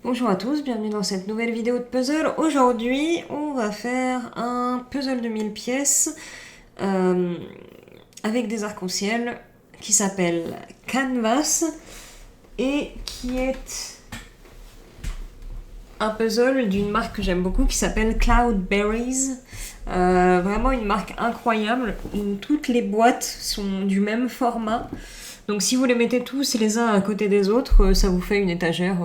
Bonjour à tous, bienvenue dans cette nouvelle vidéo de puzzle. Aujourd'hui, on va faire un puzzle de 1000 pièces avec des arcs-en-ciel qui s'appelle Canvas et qui est un puzzle d'une marque que j'aime beaucoup qui s'appelle Cloudberries. Vraiment une marque incroyable où toutes les boîtes sont du même format. Donc si vous les mettez tous les uns à côté des autres, ça vous fait une étagère...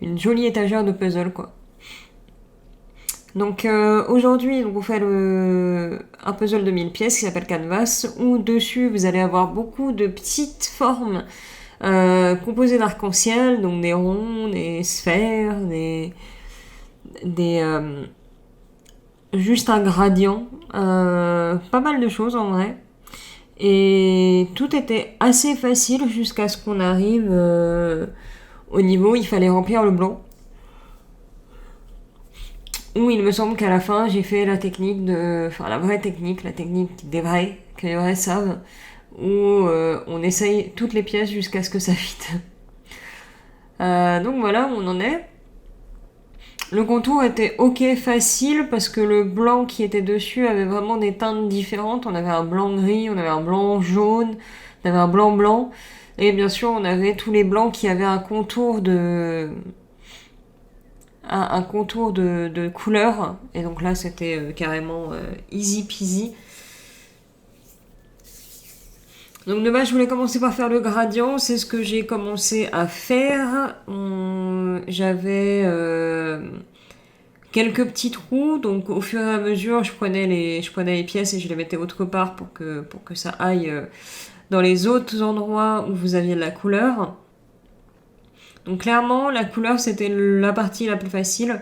une jolie étagère de puzzle, quoi. Donc aujourd'hui, on fait un puzzle de 1000 pièces qui s'appelle Canvas, où dessus vous allez avoir beaucoup de petites formes composées d'arc-en-ciel, donc des ronds, des sphères, juste un gradient, pas mal de choses en vrai. Et tout était assez facile jusqu'à ce qu'on arrive au niveau où il fallait remplir le blanc. Où il me semble qu'à la fin, j'ai fait la technique la vraie technique, la technique des vrais, que les vrais savent, où on essaye toutes les pièces jusqu'à ce que ça fitte. Donc voilà où on en est. Le contour était ok facile parce que le blanc qui était dessus avait vraiment des teintes différentes. On avait un blanc gris, on avait un blanc jaune, on avait un blanc blanc. Et bien sûr, on avait tous les blancs qui avaient un contour de couleur. Et donc là, c'était carrément easy peasy. Donc de base, je voulais commencer par faire le gradient. C'est ce que j'ai commencé à faire. J'avais quelques petits trous. Donc au fur et à mesure, je prenais les pièces et je les mettais autre part pour que ça aille dans les autres endroits où vous aviez de la couleur. Donc clairement, la couleur, c'était la partie la plus facile,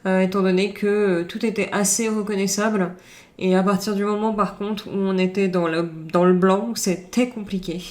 étant donné que tout était assez reconnaissable. Et à partir du moment, par contre, où on était dans le blanc, c'était compliqué.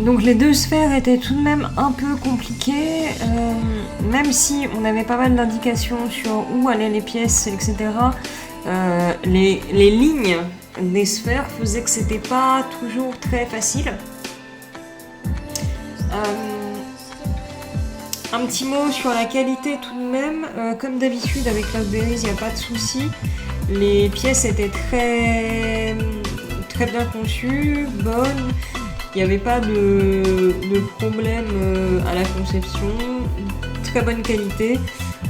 Donc les deux sphères étaient tout de même un peu compliquées, même si on avait pas mal d'indications sur où allaient les pièces, etc. Les lignes des sphères faisaient que c'était pas toujours très facile. Un petit mot sur la qualité tout de même, comme d'habitude avec Cloudberries, il n'y a pas de souci. Les pièces étaient très bien conçues, bonnes. Il n'y avait pas de problème à la conception, très bonne qualité,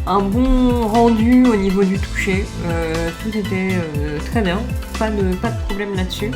un bon rendu au niveau du toucher, tout était très bien, pas de problème là-dessus.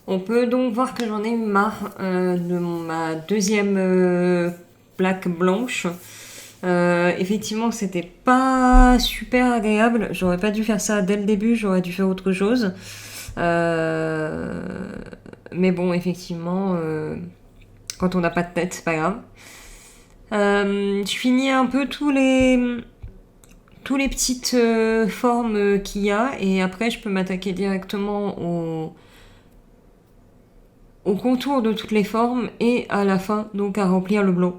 On peut donc voir que j'en ai eu marre de ma deuxième plaque blanche. Effectivement, c'était pas super agréable. J'aurais pas dû faire ça dès le début, j'aurais dû faire autre chose. Mais bon, effectivement, quand on n'a pas de tête, c'est pas grave. Je finis un peu tous les petites formes qu'il y a et après je peux m'attaquer directement au contour de toutes les formes et à la fin donc à remplir le blanc.